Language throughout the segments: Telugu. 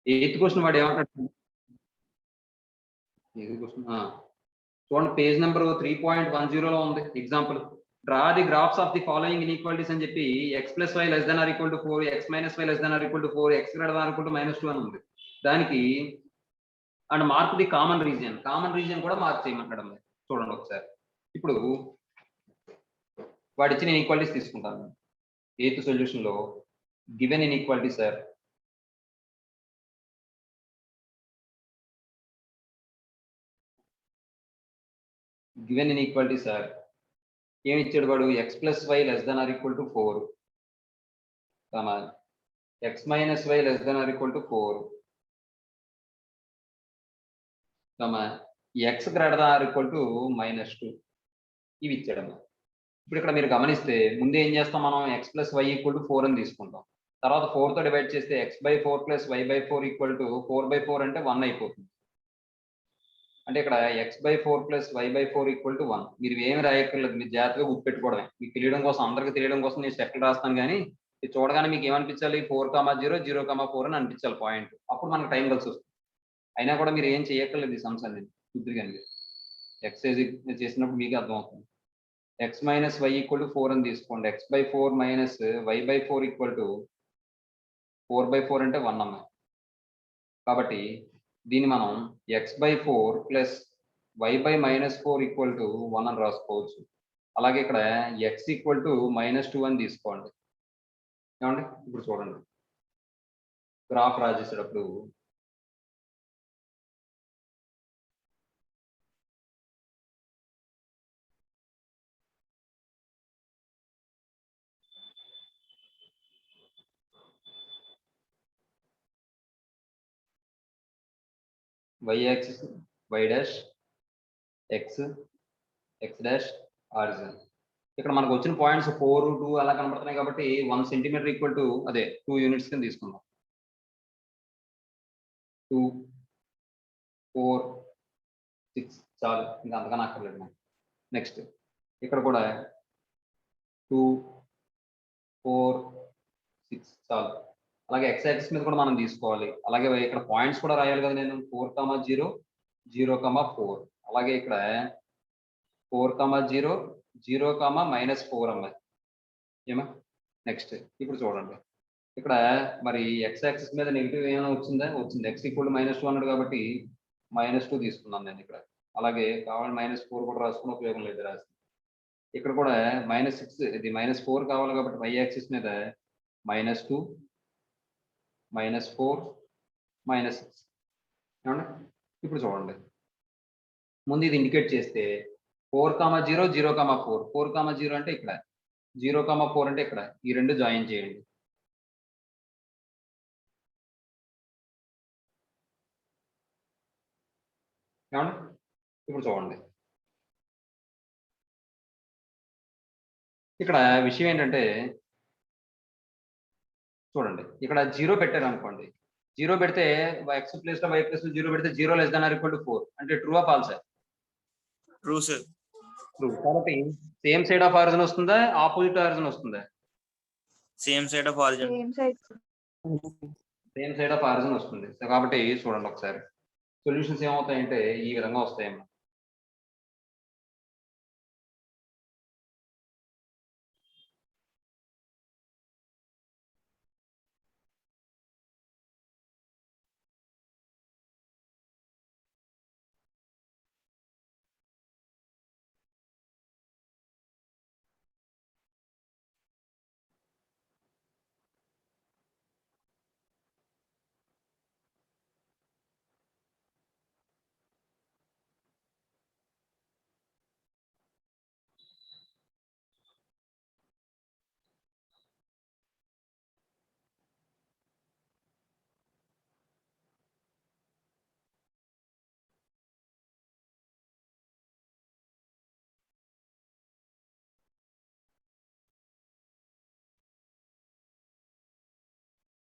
ఎయిత్ క్వశ్చన్ వాడు ఏమంటాడు? ఎయిత్ క్వశ్చన్ చూడండి, పేజ్ నెంబర్ 3.10లో ఉంది example. Draw the graphs of the following inequalities అని చెప్పి x plus y less than or equal to 4, x minus y less than or equal to 4, x greater than or equal to -2 అని ఉంది. దానికి and mark the common region కూడా మార్క్ చేయమంటాడు. చూడండి ఒకసారి. ఇప్పుడు వాడు ఇచ్చిన ఇన్ఈక్వాలిటీస్ తీసుకుంటాను. ఎయిత్ సొల్యూషన్ లో given inequality sir, given inequality sir ఏమి ఇచ్చాడు వాడు? X plus y less than or equal to 4, x minus y less than or equal to 4, x greater than or equal to -2 ఇవి ఇచ్చాడమ్మా. ఇప్పుడు ఇక్కడ మీరు గమనిస్తే ముందు ఏం చేస్తాం మనం? X plus y equal to 4 అని తీసుకుంటాం. తర్వాత 4 తో డివైడ్ చేస్తే x/4 plus y/4 equal to 4/4 అంటే 1 అయిపోతుంది. అంటే ఇక్కడ x/4 plus y/4 equal to 1. మీరు ఏమి రాయక్కర్లేదు, మీరు జాగ్రత్తగా గుర్తు పెట్టుకోవడమే. మీకు తెలియడం కోసం, అందరికి తెలియడం కోసం నేను స్టెప్లు రాస్తాను. కానీ ఇది చూడగానే మీకు ఏమనిపించాలి? 4,0, 0,4 అని అనిపించాలి పాయింట్. అప్పుడు మనకు టైం కలిసి వస్తుంది. అయినా కూడా మీరు ఏం చేయక్కర్లేదు ఈ సంవత్సరం కుదిరిగానే ఎక్సైజ్ చేసినప్పుడు మీకు అర్థమవుతుంది. X minus y equal to 4 అని తీసుకోండి. x/4 minus y/4 equal to 4/4 అంటే 1 అమ్మాయి. కాబట్టి దీన్ని మనం x/4 plus y/-4 equal to 1 అని రాసుకోవచ్చు. అలాగే ఇక్కడ x ఈక్వల్ టు -2 అని తీసుకోండి. ఏమండి? ఇప్పుడు చూడండి, గ్రాఫ్ రాసేసేటప్పుడు y axis y dash, x dash, origin. ఇక్కడ మనకు వచ్చిన పాయింట్స్ 4, 2 అలా కనబడుతున్నాయి కాబట్టి 1 సెంటీమీటర్ ఈక్వల్ టు 2 యూనిట్స్ కింద తీసుకుందాం. 2, 4, 6 చాలు, ఇంకా అంతకన్నా అక్కర్లేదు మనకి. నెక్స్ట్ ఇక్కడ కూడా 2, 4, 6 చాలు. అలాగే ఎక్స్ యాక్సిస్ మీద కూడా మనం తీసుకోవాలి. అలాగే ఇక్కడ పాయింట్స్ కూడా రాయాలి కదా నేను. 4,0, 0,4. అలాగే ఇక్కడ 4,0, 0,-4 అమ్మాయి. ఏమా? నెక్స్ట్ ఇప్పుడు చూడండి, ఇక్కడ మరి ఎక్స్ యాక్సిస్ మీద నెగిటివ్ ఏమైనా వచ్చిందా? వచ్చింది. ఎక్స్ ఈక్వల్ టు -2 అన్నాడు కాబట్టి -2 తీసుకున్నాను నేను ఇక్కడ. అలాగే కావాలి -4 కూడా రాసుకుని ఉపయోగం లేదు, రాసి. ఇక్కడ కూడా -6, ఇది -4 కావాలి కాబట్టి y యాక్సిస్ మీద -2, -4, -6. ఏమండి? ఇప్పుడు చూడండి, ముందు ఇది ఇండికేట్ చేస్తే 4,0, 0,4. 4,0 అంటే ఇక్కడ, 0,4 అంటే ఇక్కడ. ఈ రెండు జాయిన్ చేయండి. ఏమండి? ఇప్పుడు చూడండి, ఇక్కడ విషయం ఏంటంటే చూడండి, ఇక్కడ 0 పెట్టారు అనుకోండి. 0 పెడితే x ప్లేస్ లో y ప్లస్ 0 పెడితే 0 less than or equal to 4 అంటే ట్రూ ఆ ఫాల్సా? True sir. ట్రూ. కాబట్టి సేమ్ సైడ్ ఆఫ్ ఆరిజిన్ వస్తుందా, ఆపోజిట్ ఆరిజిన్ వస్తుందా? Same side of origin. Same side of origin వస్తుంది. కాబట్టి చూడండి ఒకసారి, సొల్యూషన్స్ ఏమవుతాయంటే ఈ విధంగా వస్తాయమ్మా.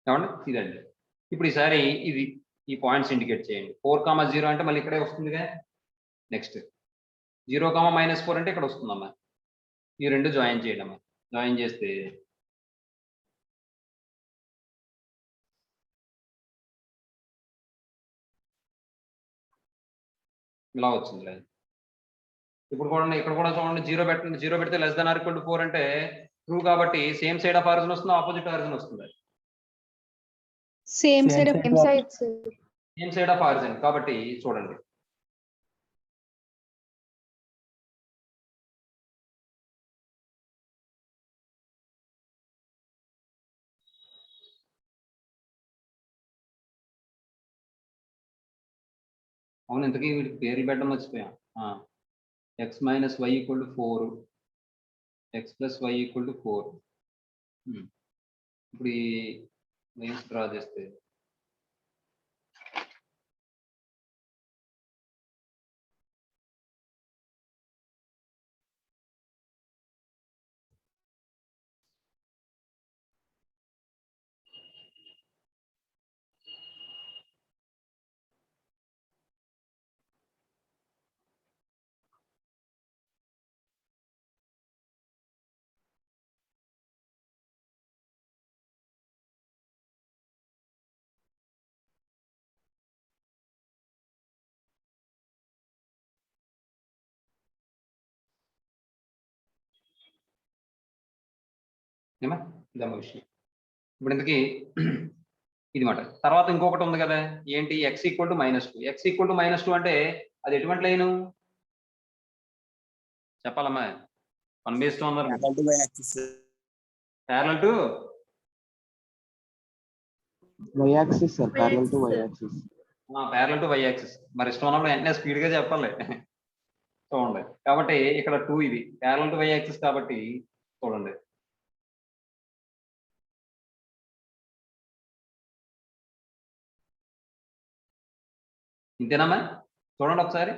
ఏమండి? ఇదండి. ఇప్పుడు ఈసారి ఇది ఈ పాయింట్స్ ఇండికేట్ చేయండి. 4,0 అంటే మళ్ళీ ఇక్కడే వస్తుందిగా. నెక్స్ట్ 0,-4 అంటే ఇక్కడ వస్తుందమ్మా. ఈ రెండు జాయిన్ చేయండి అమ్మా. జాయిన్ చేస్తే ఇలా వచ్చింది లైన్. ఇప్పుడు కూడా ఇక్కడ కూడా చూడండి, 0 పెట్టండి. 0 పెడితే less than or equal to 4 అంటే ట్రూ కాబట్టి సేమ్ సైడ్ ఆఫ్ ఆరిజిన్ వస్తుంది, ఆపోజిట్ ఆరిజిన్ వస్తుంది. Same side of same side of origin కాబట్టి చూడండి. అవును, ఇంతకీ వీటికి పేర్లు పెట్టడం మర్చిపోయాం. X minus y equal to 4, x plus y equal to 4. ఇప్పుడు ఈ లైన్స్ డ్రా చేస్తే ఏమా ఇదమ్మా విషయం. ఇప్పుడు ఇంతకీ ఇది మాట. తర్వాత ఇంకొకటి ఉంది కదా, ఏంటి? X equal to -2. X equal to -2 అంటే అది ఎటువంటి లైను చెప్పాలమ్మా? 1/2 అన్నారు. Parallel to y axis sir, parallel to y axis. Parallel to y axis. మరి ఇష్టం ఉన్నప్పుడు వెంటనే స్పీడ్ గా చెప్పాలి. చూడండి, కాబట్టి ఇక్కడ 2 ఇది ప్యారలల్ టు వై యాక్సిస్ కాబట్టి చూడండి. ఇంతేనమ్మా? చూడండి ఒకసారి,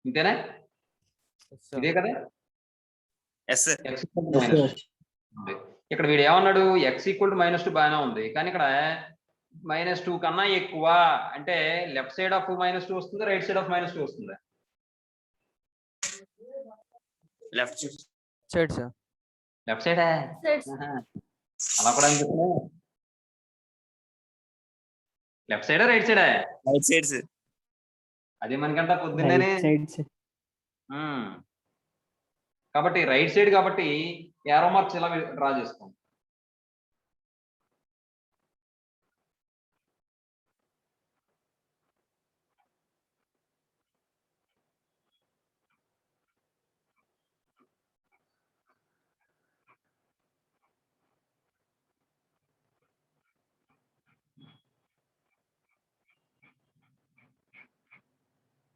ఇంతేనా? ఇదే కదా. ఇక్కడ వీడు ఏమన్నాడు? ఎక్స్ ఈక్వల్ టు -2 బాగానే ఉంది, కానీ ఇక్కడ -2 కన్నా ఎక్కువ అంటే లెఫ్ట్ సైడ్ ఆఫ్ -2 వస్తుంది, రైట్ సైడ్ ఆఫ్ -2 వస్తుంది? Left side sir. లెఫ్ట్ సైడా? అలా కూడా అనిపిస్తుంది. లెఫ్ట్ సైడా రైట్ సైడా? Right side. అదే మనకంట పొద్దున్నే. కాబట్టి రైట్ సైడ్ కాబట్టి యారో మార్క్స్ ఇలా డ్రా చేసుకోండి.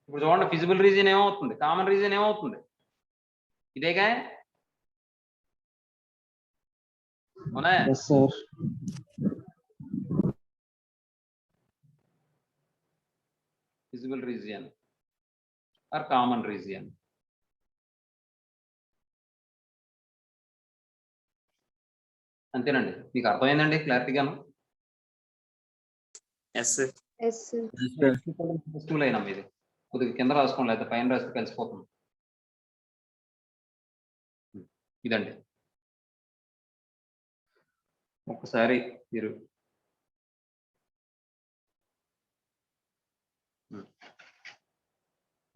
ఇప్పుడు చూడండి, ఫిజిబుల్ రీజియన్ ఏమవుతుంది, కామన్ రీజియన్ ఏమవుతుంది? ఇదేగా. అవునా? Yes sir. Feasible region or common region. అంతేనండి, మీకు అర్థమైందండి క్లారిటీగాను? లైన్ అమ్మ ఇది, కొద్దిగా కింద రాసుకోండి, లేకపోతే పైన రాస్తే కలిసిపోతుంది. ఇదండి, ఒక్కసారి మీరు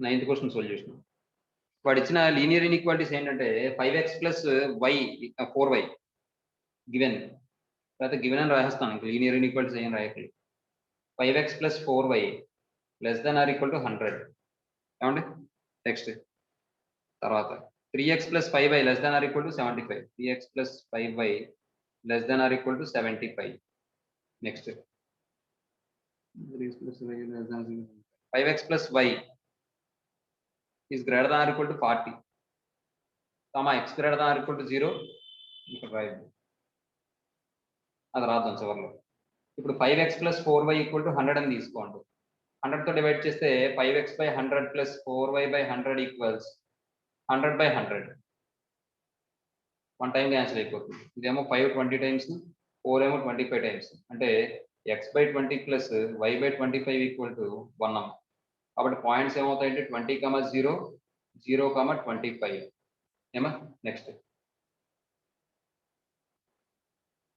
9th క్వశ్చన్ సొల్యూషన్. వాడు ఇచ్చిన లీనియర్ ఇన్ఈక్వాలిటీస్ ఏంటంటే 5x plus y 4y given, లేకపోతే గివెన్ అని రాసేస్తాను, ఇంకా లీనియర్ ఇన్ఈక్వాలిటీస్ ఏం రాయట్లేదు. 5x plus 4y less than or equal to 100. ఏమండి? నెక్స్ట్ తర్వాత 3x plus 5y less than or equal to 75. 3x plus 5y less than or equal to 75. Next 5x plus y is greater than or equal to 40, comma x greater than or equal to 0. ఇక్కడ రాయండి, అది రాద్దాం చివరిలో. ఇప్పుడు 5x plus 4y equal to 100 అని తీసుకోండి. 100 తో డివైడ్ చేస్తే 5x by 100 plus 4y by 100 equals 100 by 100. 1 time cancel అయిపోతుంది. ఇదేమో 5 20 టైమ్స్, 4 ఏమో 25 టైమ్స్, అంటే x by 20 plus y by 25 equal to 1. కాబట్టి పాయింట్స్ ఏమవుతాయంటే 20, 0, 0, 25. ఏమా? Next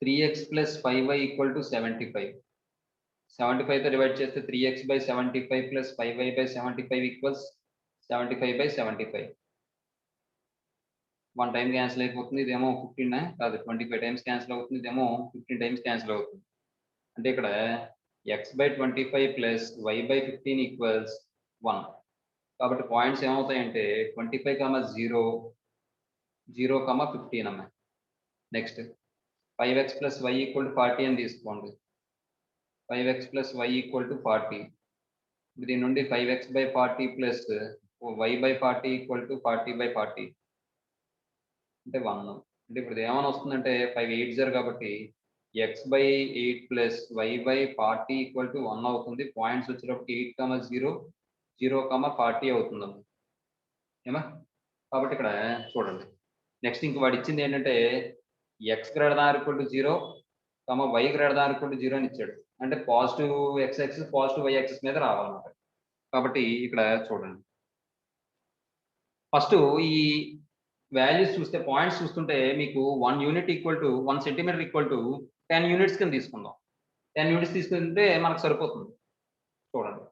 3x plus 5y equal to 75. 75 తో డివైడ్ చేస్తే 3x/75 plus 5y/75 equals 75/75. 1 time cancel అయిపోతుంది, ఇదేమో 15 కాదు 25 టైమ్స్ క్యాన్సిల్ అవుతుంది, ఇదేమో 15 టైమ్స్ క్యాన్సిల్ అవుతుంది. అంటే ఇక్కడ x/25 ప్లస్ y/15 ఈక్వల్స్ 1. కాబట్టి పాయింట్స్ ఏమవుతాయంటే 25, 0, 0, 15 అమ్మ. Next 5x plus y equal to 40 అని తీసుకోండి. 5x plus y equal to 40. దీని నుండి 5x/40 plus y/40 equal to 40/40 అంటే 1. అంటే ఇప్పుడు ఇది ఏమైనా వస్తుందంటే 5 8 కాబట్టి x/8 plus y/40 equal to 1 అవుతుంది. పాయింట్స్ వచ్చేటప్పుడు 8, 0, 0, 40 అవుతుందమ్మ. ఏమా? కాబట్టి ఇక్కడ చూడండి. నెక్స్ట్ ఇంక వాడు ఇచ్చింది ఏంటంటే x ≥ 0, y ≥ 0 అని ఇచ్చాడు. అంటే positive x axis, positive y axis మీద రావాలన్నమాట. కాబట్టి ఇక్కడ చూడండి. ఫస్ట్ ఈ వాల్యూస్ చూస్తే, పాయింట్స్ చూస్తుంటే మీకు 1 unit equal to 1 centimetre equal to 10 units కింద తీసుకుందాం. 10 యూనిట్స్ తీసుకుంటే మనకు సరిపోతుంది. చూడండి.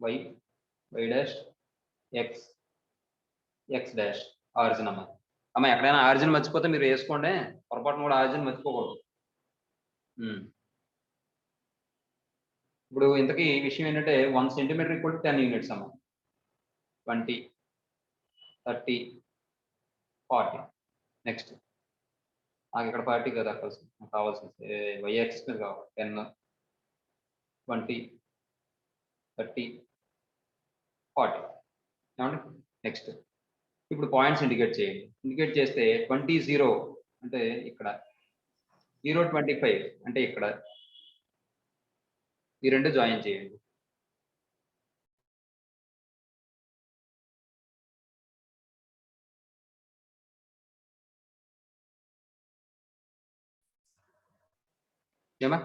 y dash x dash origin అమ్మ. ఎక్కడైనా ఆరిజిన్ మర్చిపోతే మీరు వేసుకోండి, పొరపాటున కూడా ఆరిజిన్ మర్చిపోకూడదు. ఇప్పుడు ఇంతకీ విషయం ఏంటంటే 1 సెంటీమీటర్ ఈక్వల్ టు 10 యూనిట్స్ అమ్మ. 20, 30, 40. నెక్స్ట్ నాకు ఇక్కడ 40 కదా కావాల్సింది, y యాక్సిస్ మీద కావాలి. 10, 20, 30, 40. ఏమండి? నెక్స్ట్ ఇప్పుడు పాయింట్స్ ఇండికేట్ చేయండి. ఇండికేట్ చేస్తే 20, 0 అంటే ఇక్కడ, 0, 25 అంటే ఇక్కడ. ఈ రెండు జాయిన్ చేయండి. ఏమా?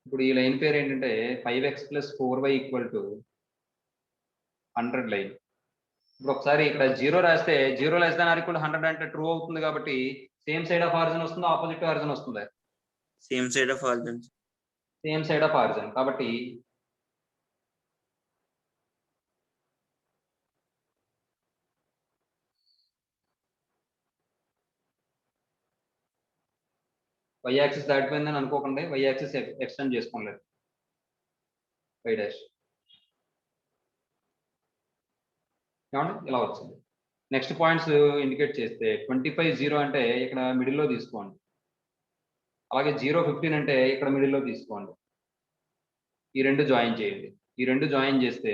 ఇప్పుడు ఈ లైన్ పేరు ఏంటంటే 5x plus 4y equal to 100 line. ఇప్పుడు ఒకసారి ఇక్కడ 0 రాస్తే 0 లెస్ దాన్ ఆర్ ఈక్వల్ 100 అంటే ట్రూ అవుతుంది. కాబట్టి సేమ్ సైడ్ ఆఫ్ ఆరిజిన్ వస్తుందా, ఆపోజిట్ ఆరిజిన్ వస్తుందా? Same side of origin. Same side of origin. కాబట్టి y యాక్సిస్ దాటిపోయిందని అనుకోకండి, y యాక్సిస్ ఎక్స్టెండ్ చేసుకోలేదు. y డాష్ ఏమండి ఇలా వచ్చింది. నెక్స్ట్ పాయింట్స్ ఇండికేట్ చేస్తే 25, 0 అంటే ఇక్కడ మిడిల్లో తీసుకోండి. అలాగే 0, 15 అంటే ఇక్కడ మిడిల్లో తీసుకోండి. ఈ రెండు జాయిన్ చేయండి. ఈ రెండు జాయిన్ చేస్తే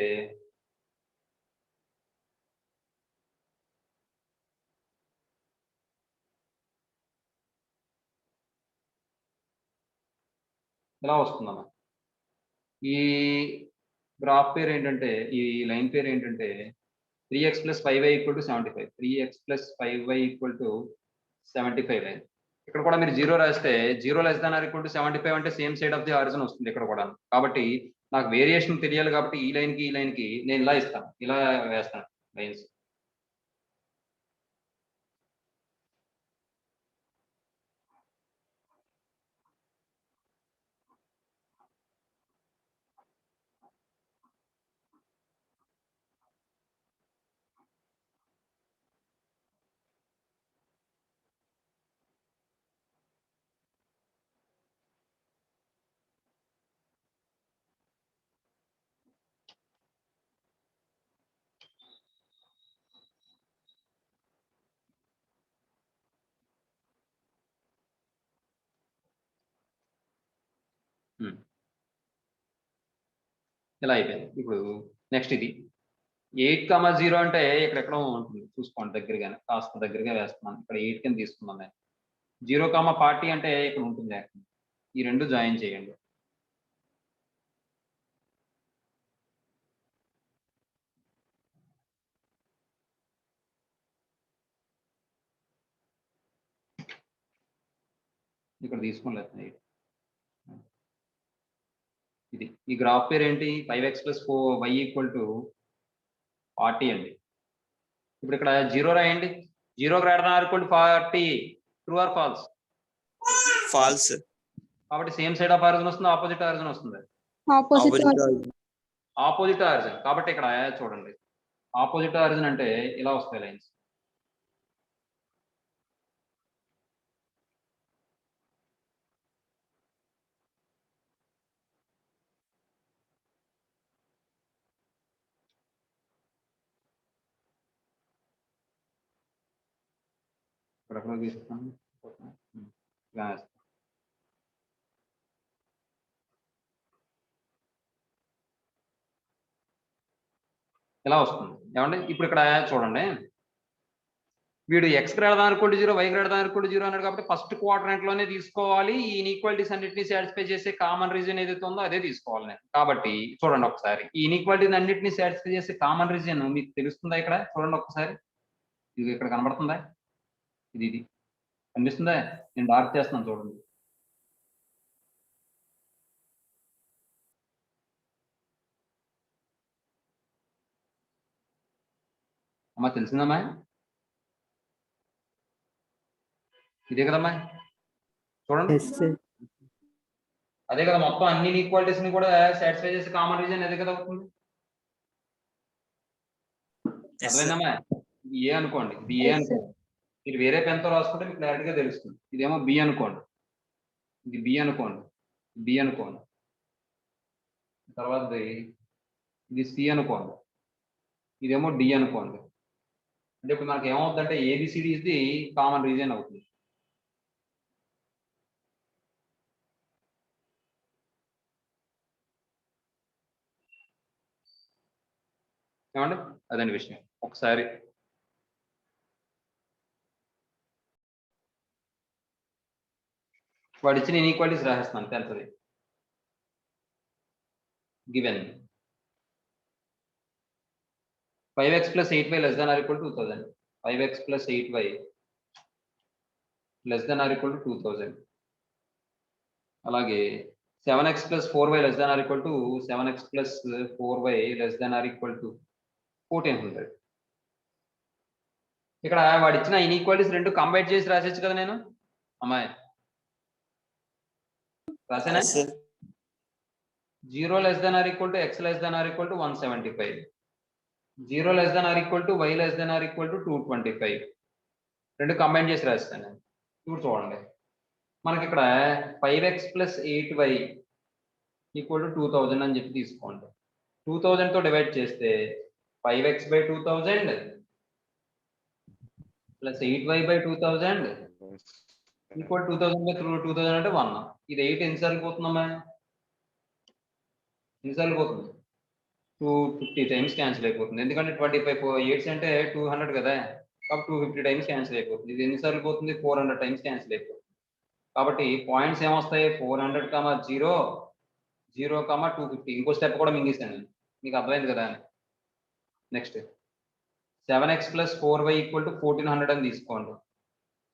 ఇలా వస్తుందన్న. ఈ గ్రాఫ్ పేరు ఏంటంటే, ఈ లైన్ పేరు ఏంటంటే 3x plus 5y equal to 75. 3x plus 5y equal to 75 line. ఇక్కడ కూడా మీరు 0 రాస్తే 0 less than or equal to 75 అంటే same side of the origin వస్తుంది ఇక్కడ కూడా. కాబట్టి నాకు వేరియేషన్ తెలియాలి కాబట్టి ఈ లైన్ కి నేను ఇలా ఇస్తాను, ఇలా వేస్తాను లైన్స్. ఇలా అయిపోయింది. ఇప్పుడు నెక్స్ట్ ఇది 8, 0 అంటే ఇక్కడ ఎక్కడో ఉంటుంది చూసుకోండి, దగ్గరగానే కాస్త దగ్గరగా వేస్తున్నాను. ఇక్కడ 8 కింద తీసుకున్నాను నేను. 0, 40 అంటే ఇక్కడ ఉంటుంది. ఈ రెండు జాయిన్ చేయండి. ఇక్కడ తీసుకోలేదు. ఇది ఈ గ్రాఫ్ పేరు ఏంటి 5x + 4y = 40 అండి. ఇప్పుడు ఇక్కడ 0 రాయండి. 0 > 40 ట్రూ ఆర్ ఫాల్స్? ఫాల్స్. కాబట్టి సేమ్ సైడ్ ఆఫ్ ఆరిజిన్ వస్తుంది, ఆపోజిట్ ఆరిజిన్ వస్తుంది. Opposite origin. కాబట్టి ఇక్కడ చూడండి ఆపోజిట్ ఆరిజిన్ అంటే ఇలా వస్తాయి లైన్స్. ఇక్కడ తీసుకుంటాను. ఇలా వస్తుంది ఏమండి. ఇప్పుడు ఇక్కడ చూడండి వీడు x > 0 y > 0 అన్నాడు కాబట్టి ఫస్ట్ క్వాడ్రంట్ లోనే తీసుకోవాలి. ఈ ఇన్ఈక్వాలిటీస్ అన్నిటిని సాటిస్ఫై చేసే కామన్ రీజన్ ఏదైతే ఉందో అదే తీసుకోవాలి నేను. కాబట్టి చూడండి ఒకసారి ఈ ఇన్ఈక్వాలిటీస్ అన్నిటిని సాటిస్ఫై చేసే కామన్ రీజన్ మీకు తెలుస్తుందా? ఇక్కడ చూడండి ఒకసారి, ఇది ఇక్కడ కనబడుతుందా? ఇది కనిపిస్తుందా? నేను డార్క్ చేస్తున్నాను చూడండి. అమ్మా తెలిసిందమ్మా? ఇదే కదమ్మా చూడండి. అదే కదా మొత్తం అన్ని ఈక్వాలిటీస్ ని కూడా సాటిస్ఫై చేసే కామన్ రీజన్ అదే కదా అవుతుంది. అర్థమైందమ్మా? ఇది ఏ అనుకోండి, ఇది ఏ అనుకోండి. మీరు వేరే పెన్తో రాసుకుంటే మీకు క్లారిటీగా తెలుస్తుంది. ఇదేమో బి అనుకోండి, ఇది బి అనుకోండి, బి అనుకోండి. తర్వాత ఇది సి అనుకోండి, ఇదేమో డి అనుకోండి. అంటే ఇప్పుడు మనకి ఏమవుతుందంటే ABCD is the common region అవుతుంది. ఏమండి అదండి విషయం. ఒకసారి వాడు ఇచ్చిన ఇన్ఈక్వాలిటీస్ రాసేస్తున్నాను. తెలుస్తుంది given 5x + 8y <= 2000. 5x + 8y <= 2000. అలాగే 7x + 4y <= 7x + 4y <= 1400. ఇక్కడ వాడు ఇచ్చిన ఇన్ఈక్వాలిటీస్ రెండు కంబైన్ చేసి రాసేచ్చు కదా నేను అమ్మాయి. రాసేనా? 0 <= x <= 175, 0 <= y <= 225. రెండు కంబైన్ చేసి రాస్తాను నేను. ఇప్పుడు చూడండి మనకి ఇక్కడ 5x + 8y = 2000 అని చెప్పి తీసుకోండి. 2000 తో డివైడ్ చేస్తే 5x / 2000 + 8y / 2000 = 2000 అంటే 1. ఇది 8 ఎన్నిసార్లు పోతుందమ్మా? ఎన్నిసార్లు పోతుంది? 250 టైమ్స్ క్యాన్సిల్ అయిపోతుంది. ఎందుకంటే 25 8s అంటే 200 కదా, కాబట్టి 250 టైమ్స్ క్యాన్సిల్ అయిపోతుంది. ఇది ఎన్నిసార్లు పోతుంది? 400 టైమ్స్ క్యాన్సిల్ అయిపోతుంది. కాబట్టి పాయింట్స్ ఏమొస్తాయి? 400, 0, 0, 250. ఇంకో స్టెప్ కూడా మింగేసాను. మీకు అర్థమైంది కదా? నెక్స్ట్ 7x + 4y = 1400 అని తీసుకోండి.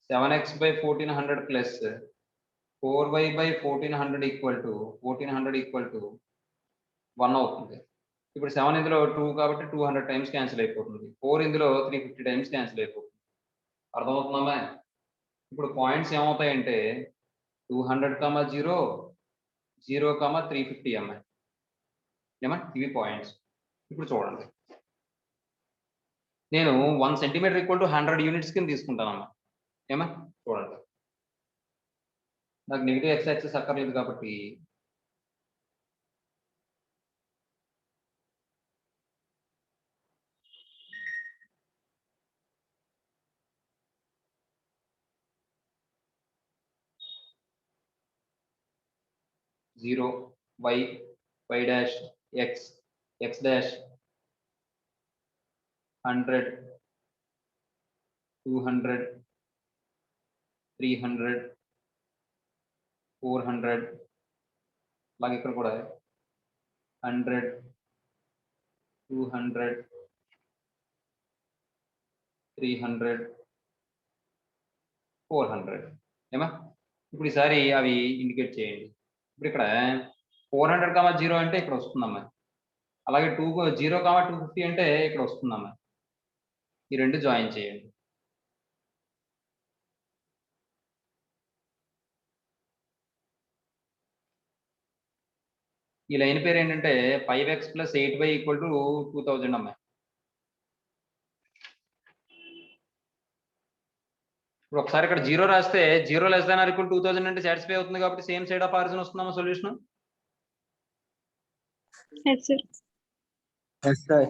7x / 1400 + 4y / 1400 = 1 అవుతుంది. ఇప్పుడు 7 ఇందులో 2 కాబట్టి 200 టైమ్స్ క్యాన్సిల్ అయిపోతుంది. 4 ఇందులో 350 టైమ్స్ క్యాన్సిల్ అయిపోతుంది. అర్థమవుతుందమ్మా? ఇప్పుడు పాయింట్స్ ఏమవుతాయంటే 200, 0, 0, 350 అమ్మా. ఏమా ఇవి పాయింట్స్. ఇప్పుడు చూడండి నేను 1 సెంటీమీటర్ = 100 యూనిట్స్ కింద తీసుకుంటానమ్మా. ఏమా చూడండి నాకు నెగిటివ్ x యాక్సిస్ అక్కర్లేదు కాబట్టి zero y, y dash, x, x dash, 100, 200, 300, 400. అలాగే ఇక్కడ కూడా 100, 200, 300, 400. ఏమా ఇప్పుడు ఈసారి అవి ఇండికేట్ చేయండి. ఇప్పుడు ఇక్కడ 400, 0 అంటే ఇక్కడ వస్తుందమ్మా. అలాగే 0, 250 అంటే ఇక్కడ వస్తుందమ్మా. ఈ రెండు జాయిన్ చేయండి. ఈ లైన్ పేరు ఏంటంటే 5x + 8y = 2000 అమ్మా. ఇప్పుడు ఒకసారి ఇక్కడ 0 రాస్తే 0 <= 2000 అంటే సాటిస్ఫై అవుతుంది కాబట్టి సేమ్ సైడ్ ఆఫ్ ఆరిజిన్ వస్తుందమ్మా solution. Yes, sir. Yes, sir.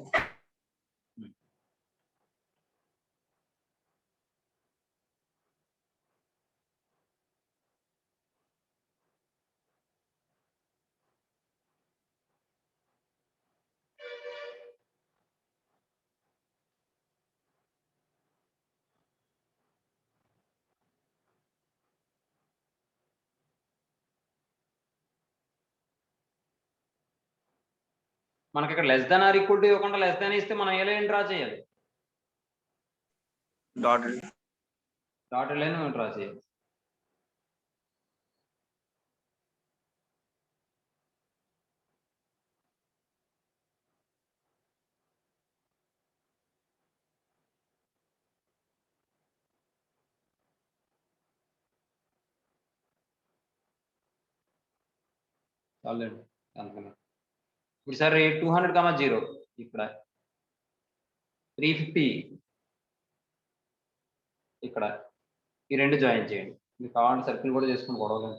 మనకి ఇక్కడ <= ఇవ్వకుండా ఇస్తే మనం ఏ లైన్ డ్రా చేయాలి? డాటెడ్ లైన్ డ్రా చేయాలి. చాలండి అందుకని. ఇప్పుడు సరే 200, 0 ఇక్కడ 350 ఇక్కడ ఈ రెండు జాయిన్ చేయండి. మీకు కావాలంటే సర్కిల్ కూడా చేసుకుని గొడవ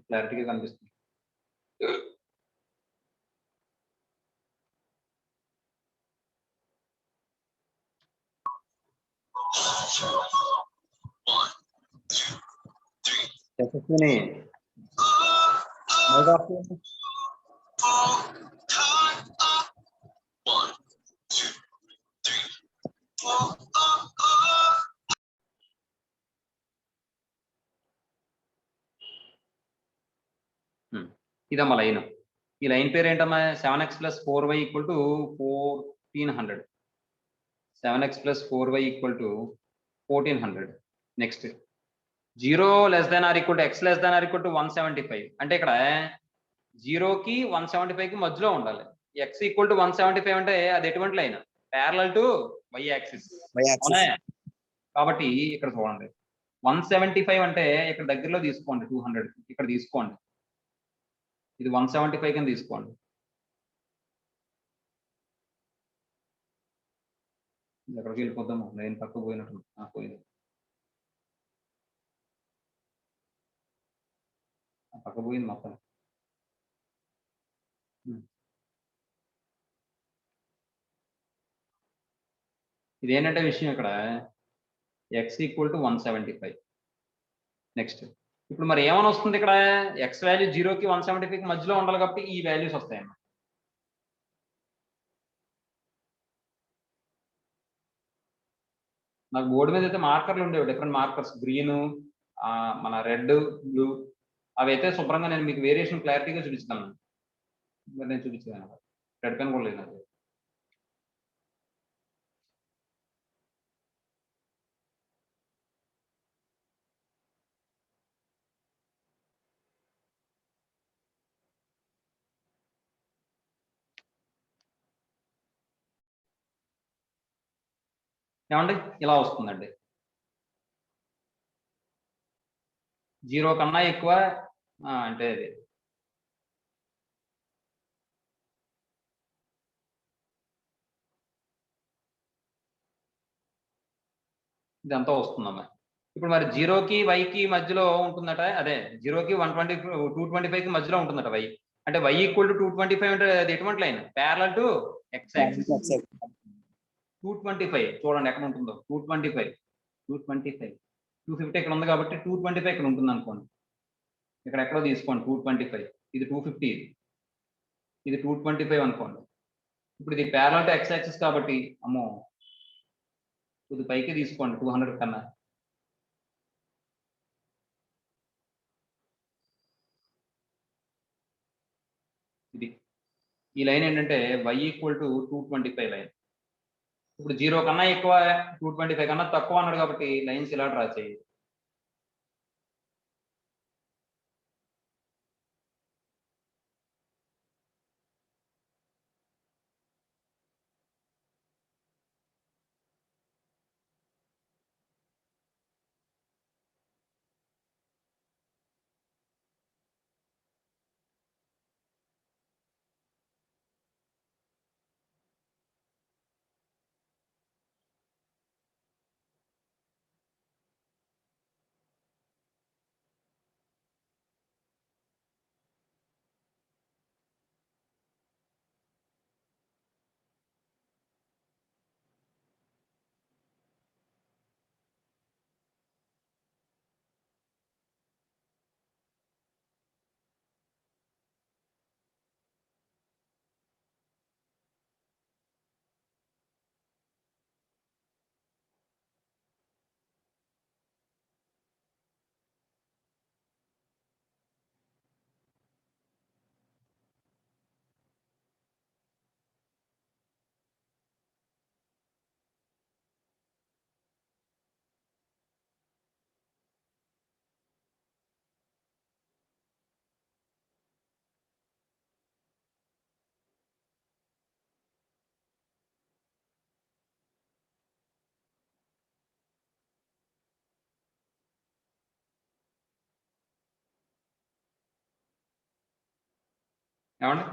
క్లారిటీగా కనిపిస్తుంది. యశస్విని ఇదమ్మా లైన్. ఈ లైన్ పేరు ఏంటమ్మా? 7x + 4y = 1400. 7x + 4y = 1400. Next 0 <= x <= 175. అంటే ఇక్కడ 0కి 175కి మధ్యలో ఉండాలి. x = 175 అంటే అది ఎటువంటి line? Parallel to y axis. కాబట్టి ఇక్కడ చూడండి 175 అంటే ఇక్కడ దగ్గరలో తీసుకోండి. 200 ఇక్కడ తీసుకోండి. ఇది 175 కింద తీసుకోండి. ఎక్కడికి వెళ్ళిపోద్దాము? లైన్ పక్కకు పోయినట్టు పోయింది. పక్క పోయింది మొత్తం. ఇదేంటంటే విషయం ఇక్కడ x = 175. నెక్స్ట్ ఇప్పుడు మరి ఏమని వస్తుంది ఇక్కడ? x వాల్యూ 0కి 175కి మధ్యలో ఉండాలి కాబట్టి ఈ వాల్యూస్ వస్తాయన్నమాట. నాకు బోర్డు మీద అయితే మార్కర్లు ఉండేవి, డిఫరెంట్ మార్కర్స్, గ్రీన్, మన రెడ్, బ్లూ. అవి అయితే శుభ్రంగా నేను మీకు వేరియేషన్ క్లారిటీగా చూపిస్తాను. మరి నేను చూపించాను రెడ్ పెన్ కూడా లేదు. ఏమండి ఇలా వస్తుందండి. 0 కన్నా ఎక్కువ అంటే అది ఇదంతా వస్తుందమ్మా. ఇప్పుడు మరి 0కి వైకి మధ్యలో ఉంటుందట. అదే 0కి 225కి మధ్యలో ఉంటుందట y. అంటే y = 225 అంటే అది ఎటువంటి line? Parallel to x axis. 225 చూడండి ఎక్కడ ఉంటుందో. 225 250 ఇక్కడ ఉంది కాబట్టి 225 ఇక్కడ ఉంటుంది అనుకోండి. ఇక్కడ ఎక్కడో తీసుకోండి 225. ఇది 250, ఇది 225 అనుకోండి. ఇప్పుడు ఇది ప్యారలల్ టు x యాక్సిస్ కాబట్టి అమ్మో ఇది పైకి తీసుకోండి 200 కన్నా. ఇది ఈ లైన్ ఏంటంటే y = 225 లైన్. ఇప్పుడు 0 కన్నా ఎక్కువ 225 కన్నా తక్కువ అన్నాడు కాబట్టి లైన్స్ ఇలా డ్రా చేయాలి. ఏమండి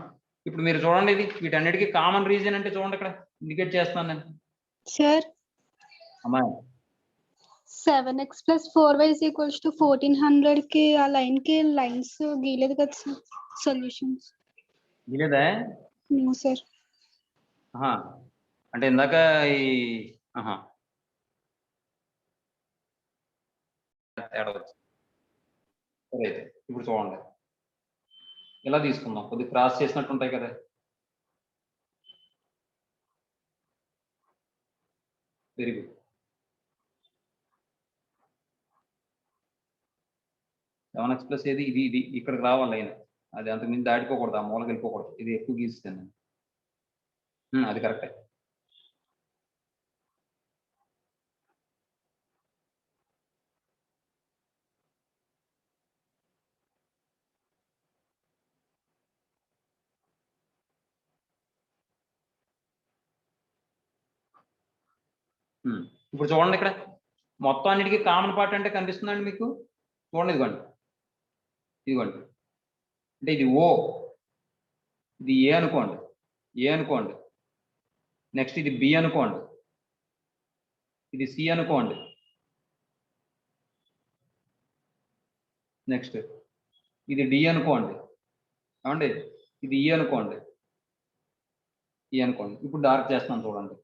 ఇప్పుడు మీరు చూడండి ఇది వీటన్నిటికీ కామన్ రీజన్ అంటే చూడండి ఇక్కడ ఇండికేట్ చేస్తాను నేను సార్ అమ్మా 7x plus 4y is equals to 1400 కి ఆ లైన్ కి లైన్స్ గీలేదు కదా సార్ సొల్యూషన్స్ ఇదేదా నో సార్ అంటే ఇందాక ఈ తేడా వచ్చింది. సరే అయితే ఇప్పుడు చూడండి ఇలా తీసుకుందాం కొద్దిగా క్రాస్ చేసినట్టు ఉంటాయి కదా వెరీ గుడ్ 7x ప్లస్ ఏది ఇది ఇది ఇక్కడికి రావాలి లైన్ అది అంత మీద దాటిపోకూడదు ఆ మూలకి వెళ్ళిపోకూడదు ఇది ఎక్కువ గీస్తాను అది కరెక్టే ఇప్పుడు చూడండి ఇక్కడ మొత్తం అన్నిటికీ కామన్ పార్ట్ అంటే కనిపిస్తుందండి మీకు చూడండి ఇదిగోండి ఇదిగోండి అంటే ఇది ఓ ఇది ఏ అనుకోండి నెక్స్ట్ ఇది బి అనుకోండి ఇది సి అనుకోండి నెక్స్ట్ ఇది డి అనుకోండి ఏమండి ఇది ఈ అనుకోండి ఇప్పుడు డార్క్ చేస్తున్నాను చూడండి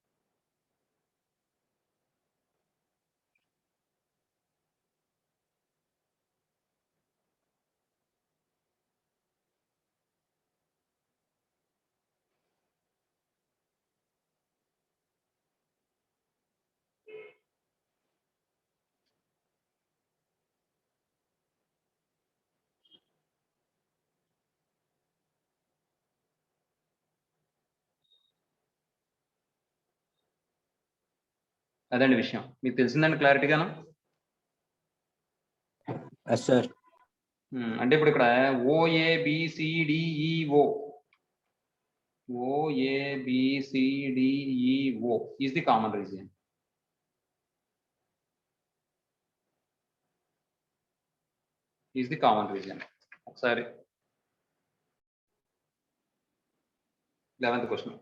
అదండి విషయం మీకు తెలిసిందండి క్లారిటీగాను ఎస్ సార్ అంటే ఇప్పుడు ఇక్కడ OABCDEO is the common region ఒకసారి 11th question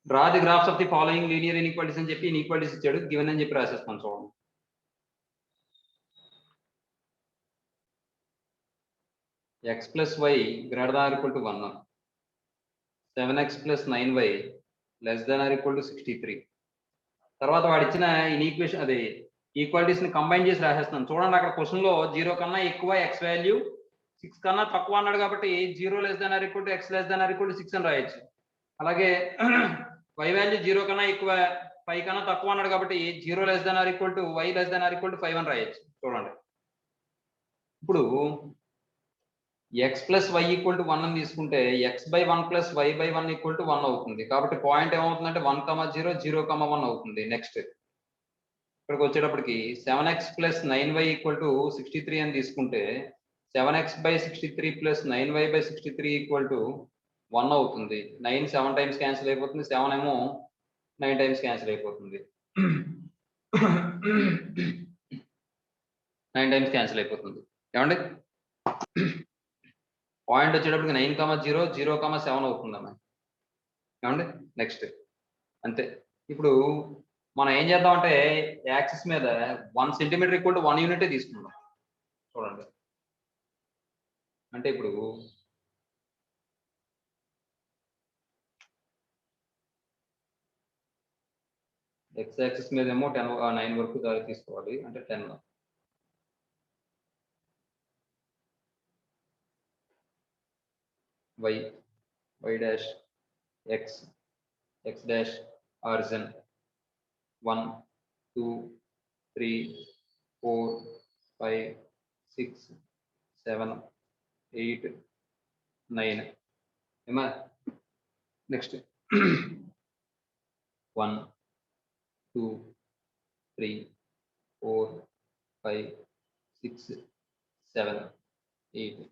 draw the graphs of the following linear inequalities అని చెప్పి ఇన్ఈక్వాలిటీస్ ఇచ్చాడు గివెన్ అని చెప్పి రాసేస్తాను చూడండి x plus y greater than or equal to 1 7x plus 9y less than or equal to 63 తర్వాత వాడు ఇచ్చిన ఈక్వేషన్ అదే ఈక్వాలిటీస్ ని కంబైన్ చేసి రాసేస్తాను చూడండి అక్కడ క్వశ్చన్ లో 0 కన్నా ఎక్కువ x వాల్యూ 6 కన్నా తక్కువ అన్నాడు కాబట్టి 0 less than or equal to x less than or equal to 6 అని రాయొచ్చు అలాగే y వాల్యూ 0 కన్నా ఎక్కువ 5 కన్నా తక్కువ అన్నాడు కాబట్టి 0 less than or equal to y less than or equal to 5 అని రాయొచ్చు చూడండి ఇప్పుడు x plus y equal to 1 అని తీసుకుంటే x by 1 plus y by 1 equal to 1 అవుతుంది కాబట్టి పాయింట్ ఏమవుతుందంటే 1, 0, 0, 1 అవుతుంది నెక్స్ట్ ఇక్కడికి వచ్చేటప్పటికి 7x plus 9y equal to 63 అని తీసుకుంటే 7x by 63 plus 9y by 63 equal to 1 అవుతుంది 9 7 టైమ్స్ క్యాన్సిల్ అయిపోతుంది 7 ఏమో 9 టైమ్స్ క్యాన్సిల్ అయిపోతుంది 9 టైమ్స్ క్యాన్సిల్ అయిపోతుంది ఏమండి పాయింట్ వచ్చేటప్పటికి 9, 0, 0, 7 అవుతుందమ్మా ఏమండి నెక్స్ట్ అంతే ఇప్పుడు మనం ఏం చేద్దామంటే యాక్సిస్ మీద 1 సెంటీమీటర్ ఈక్వల్ టు 1 యూనిటే తీసుకుందాం చూడండి అంటే ఇప్పుడు x యాక్సిస్ మీద ఏమో 9 వరకు దారి తీసుకోవాలి అంటే 10 y dash x dash origin 1 2 3 4 5 6 7 8 9 ఏమా నెక్స్ట్ 1 2 3 4 5 6 7 8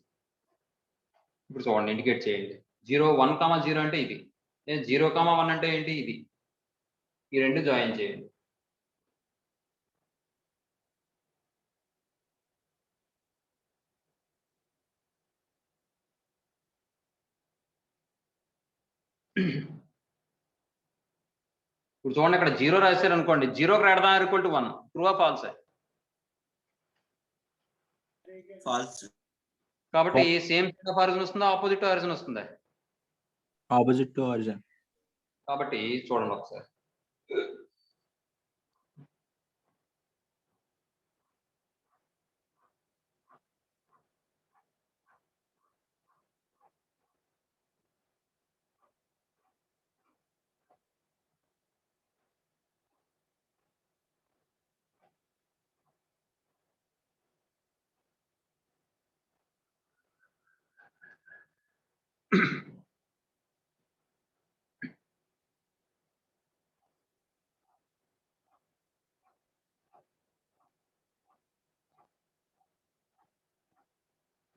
ఇప్పుడు చూడండి ఇండికేట్ చేయండి 0 1, 0 అంటే ఇది 0, 1 అంటే ఏంటి ఇది ఈ రెండు జాయిన్ చేయండి ఇప్పుడు చూడండి ఇక్కడ 0 రాశారు అనుకోండి, 0 greater than or equal to 1, true ఆ ఫాల్స్? ఫాల్స్. కాబట్టి సేమ్ సెట్ ఆఫ్ ఆరిజిన్ వస్తుందా, ఆపోజిట్ ఆరిజిన్ వస్తుందా? Opposite to origin. కాబట్టి చూడండి ఒకసారి.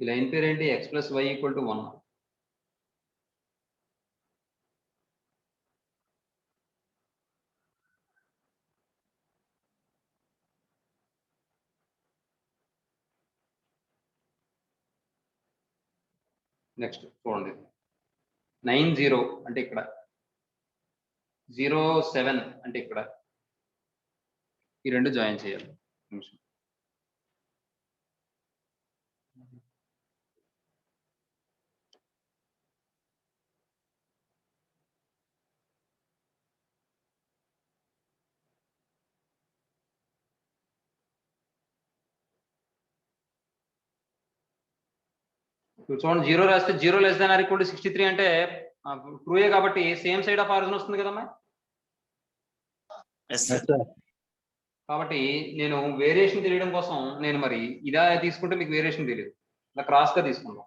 ఈ లైన్ పేరు ఏంటి? x + y = 1. నెక్స్ట్ చూడండి, 90 అంటే ఇక్కడ, 07 అంటే ఇక్కడ, ఈ రెండు జాయిన్ చేయాలి. నిమిషం. ఇప్పుడు చూడండి, 0 రాస్తే 0 <= 63 అంటే ట్రూయే కాబట్టి సేమ్ సైడ్ ఆఫ్ ఆరిజిన్ వస్తుంది కదమ్మా. Yes yes sir. సార్. కాబట్టి నేను వేరియేషన్ తెలియడం కోసం నేను మరి ఇదా తీసుకుంటే మీకు వేరియేషన్ తెలియదు, ఇలా క్రాస్ గా తీసుకుందాం.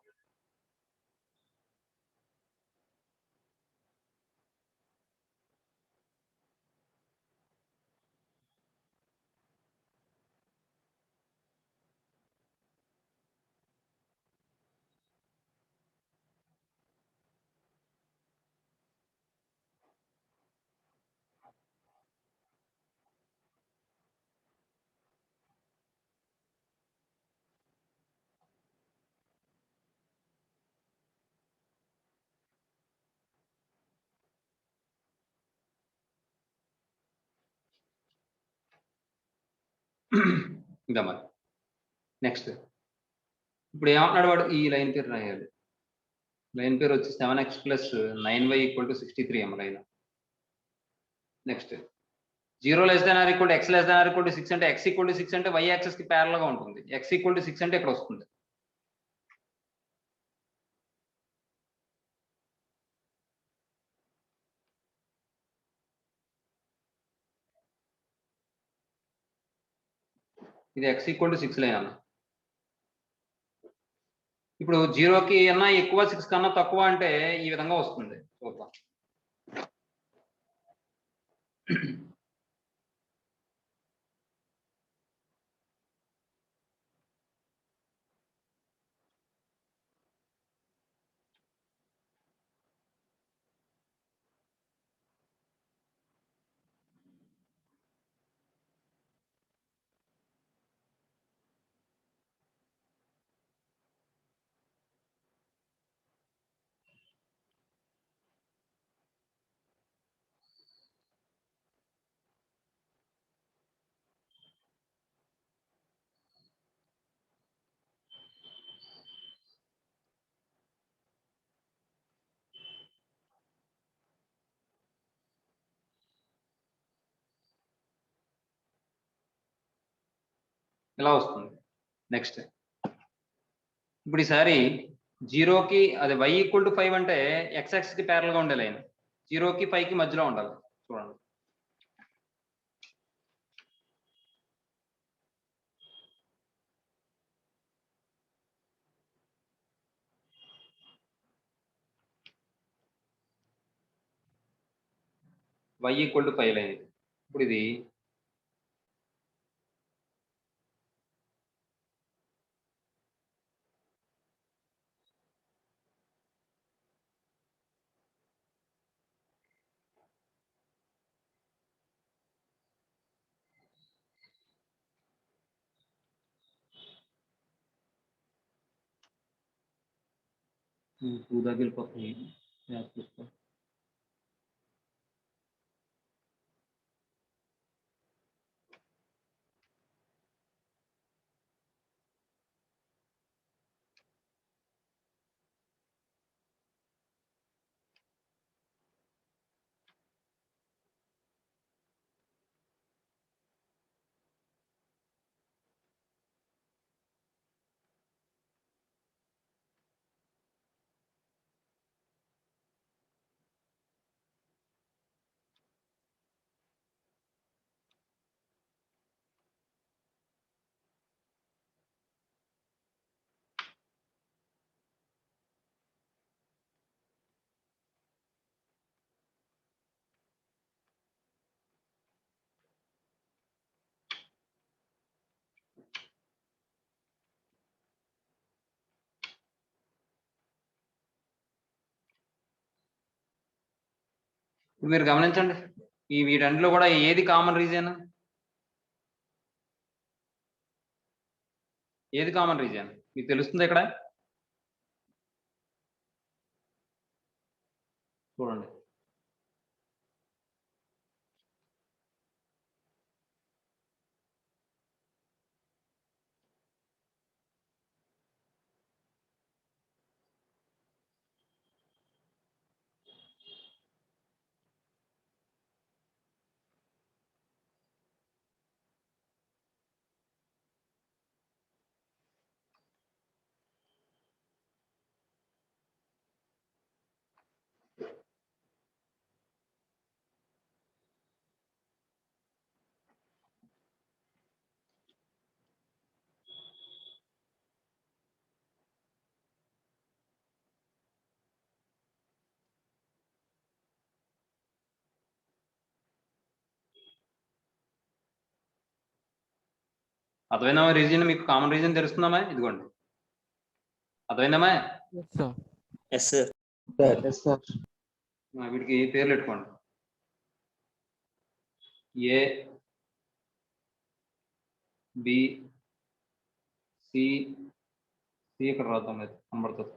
ఇంకా మరి నెక్స్ట్ ఇప్పుడు ఏమంటున్నాడు వాడు? ఈ లైన్ పేరు రాయాలి. లైన్ పేరు వచ్చి 7x + 9y = 63 line. Next 0 <= x <= 6 అంటే x = 6 అంటే y యాక్సిస్ కి ప్యారల్ గా ఉంటుంది. x = 6 అంటే ఇక్కడ వస్తుంది. ఇది x = 6 లైన్ అన్న. ఇప్పుడు 0కి అన్నా ఎక్కువ, 6 కన్నా తక్కువ అంటే ఈ విధంగా వస్తుంది. చూద్దాం. ఇలా వస్తుంది. నెక్స్ట్ ఇప్పుడు ఈసారి 0కి అది y = 5 అంటే x యాక్సిస్ కి ప్యారల్ గా ఉండే లైన్ 0కి 5కి మధ్యలో ఉండాలి. చూడండి. y = 5 line. ఇప్పుడు ఇది దగ్గరికి వస్తుంది. ఇప్పుడు మీరు గమనించండి, ఈ వీటన్నిటిలో కూడా ఏది కామన్ రీజియన్? ఏది కామన్ రీజియన్ మీకు తెలుస్తుంది ఇక్కడ? చూడండి. అర్థమైనా రీజియన్? మీకు కామన్ రీజియన్ తెలుస్తుందమ్మా? ఇదిగోండి, అర్థమైందమ్మా? Yes, sir. వీటికి పేర్లు పెట్టుకోండి. ఏ, బి, సి, సి ఇక్కడ రాద్దాం, అయితే కనబడుతుంది.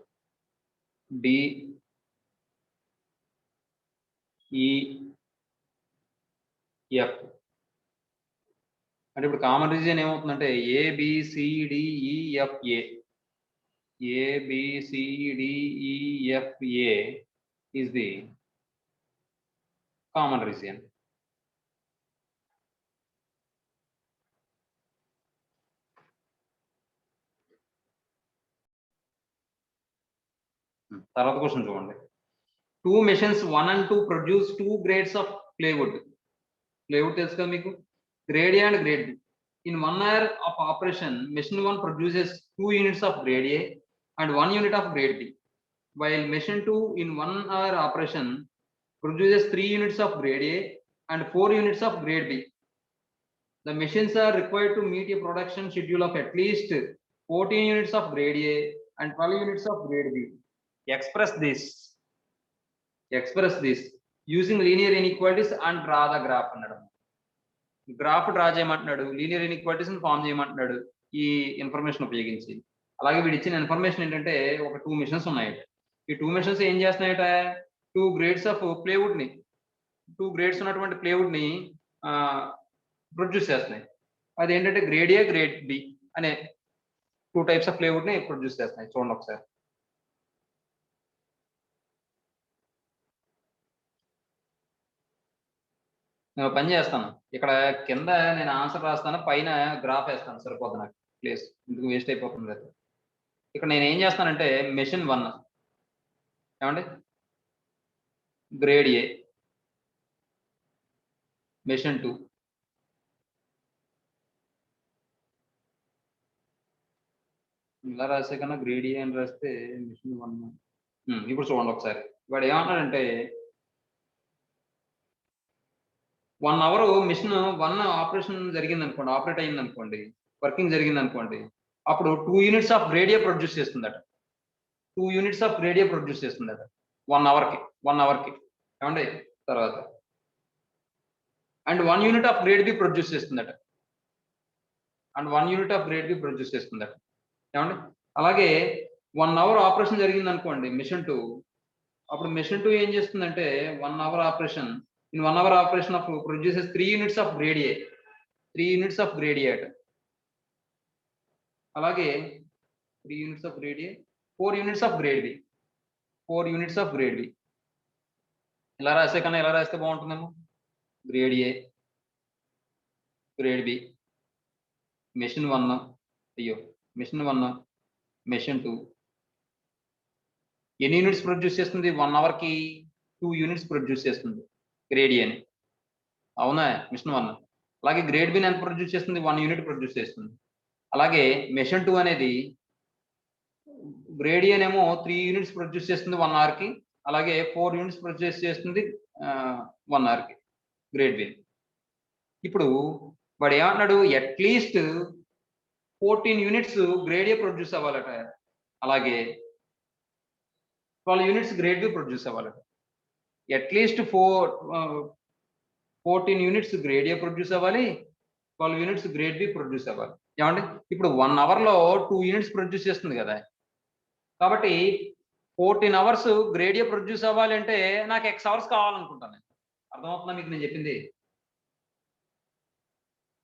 డి, ఈ, ఎఫ్. అంటే ఇప్పుడు కామన్ రీజియన్ ఏమవుతుందంటే ABCDEFA. ABCDEFA is the common region. తర్వాత క్వశ్చన్ చూడండి. 2 machines 1 and 2 produce 2 grades of plywood. Plywood తెలుసు కదా మీకు, grade A and grade B. In 1 hour of operation, machine 1 produces 2 units of grade A and 1 unit of grade B, while machine 2 in 1 hour operation produces 3 units of grade A and 4 units of grade B. The machines are required to meet a production schedule of at least 14 units of grade A and 12 units of grade B. Express this using linear inequalities and draw the graph అన్నాడు. గ్రాఫ్ డ్రా చేయమంటున్నాడు, లీనియర్ ఇన్ఈక్వాలిటీస్ ఫామ్ చేయమంటున్నాడు ఈ ఇన్ఫర్మేషన్ ఉపయోగించి. అలాగే వీడు ఇచ్చిన ఇన్ఫర్మేషన్ ఏంటంటే ఒక 2 మిషన్స్ ఉన్నాయట. ఈ 2 మిషన్స్ ఏం చేస్తున్నాయట, 2 గ్రేడ్స్ ఆఫ్ ప్లేవుడ్ ని, 2 గ్రేడ్స్ ఉన్నటువంటి ప్లేవుడ్ ని ప్రొడ్యూస్ చేస్తున్నాయి. అదేంటంటే గ్రేడ్ ఏ, గ్రేడ్ బి అనే 2 టైప్స్ ఆఫ్ ప్లేవుడ్ ని ప్రొడ్యూస్ చేస్తున్నాయి. చూడండి ఒకసారి. నేను పని చేస్తాను, ఇక్కడ కింద నేను ఆన్సర్ రాస్తాను, పైన గ్రాఫ్ వేస్తాను, సరిపోతుంది నాకు ప్లేస్, ఇందుకు వేస్ట్ అయిపోతుంది కదా. ఇక్కడ నేను ఏం చేస్తానంటే మెషిన్ 1 ఏమండి గ్రేడ్ ఏ, మెషిన్ 2 ఇలా రాసే కన్నా గ్రేడ్ ఏ అని రాస్తే మెషిన్ 1. ఇప్పుడు చూడండి ఒకసారి, వాడు ఏమంటాడంటే 1 అవర్ మిషన్ 1 ఆపరేషన్ జరిగింది అనుకోండి, ఆపరేట్ అయింది అనుకోండి, వర్కింగ్ జరిగింది అనుకోండి, అప్పుడు 2 units of grade A produce చేస్తుందట. 2 units of grade A produce చేస్తుందట 1 అవర్కి ఏమండి. తర్వాత and 1 unit of grade B produce చేస్తుందట, ఏమండి. అలాగే 1 అవర్ ఆపరేషన్ జరిగింది అనుకోండి మిషన్ 2, అప్పుడు మిషన్ 2 ఏం చేస్తుందంటే 1 hour operation, in 1 hour operation of produces 3 units of grade A, 3 units of grade A అట. అలాగే 3 units of grade A, 4 units of grade B, 4 units of grade B. ఇలా రాసే కన్నా ఇలా రాస్తే బాగుంటుందేమో, grade A, grade B, machine 1, machine 1, machine 2 ఎన్ని యూనిట్స్ ప్రొడ్యూస్ చేస్తుంది? 1 అవర్కి 2 యూనిట్స్ ప్రొడ్యూస్ చేస్తుంది గ్రేడ్ ఏ అని, అవునా, మిషన్ 1. అలాగే గ్రేడ్ బిని ఎంత ప్రొడ్యూస్ చేస్తుంది? 1 యూనిట్ ప్రొడ్యూస్ చేస్తుంది. అలాగే మెషిన్ 2 అనేది గ్రేడ్ ఏనేమో 3 యూనిట్స్ ప్రొడ్యూస్ చేస్తుంది 1 అవర్కి, అలాగే 4 యూనిట్స్ ప్రొడ్యూస్ చేస్తుంది 1 అవర్కి గ్రేడ్ బి. ఇప్పుడు వాడు ఏమంటున్నాడు, at least 14 units grade A produce అవ్వాలట, అలాగే 12 యూనిట్స్ గ్రేడ్ బి ప్రొడ్యూస్ అవ్వాలట. At least 14 units grade A produce అవ్వాలి, 12 యూనిట్స్ గ్రేడ్ బి ప్రొడ్యూస్ అవ్వాలి. ఏమండి ఇప్పుడు 1 అవర్లో 2 యూనిట్స్ ప్రొడ్యూస్ చేస్తుంది కదా, కాబట్టి 14 అవర్స్ గ్రేడ్ ఏ ప్రొడ్యూస్ అవ్వాలి అంటే నాకు ఎక్స్ అవర్స్ కావాలనుకుంటాను. అర్థమవుతుందా మీకు నేను చెప్పింది?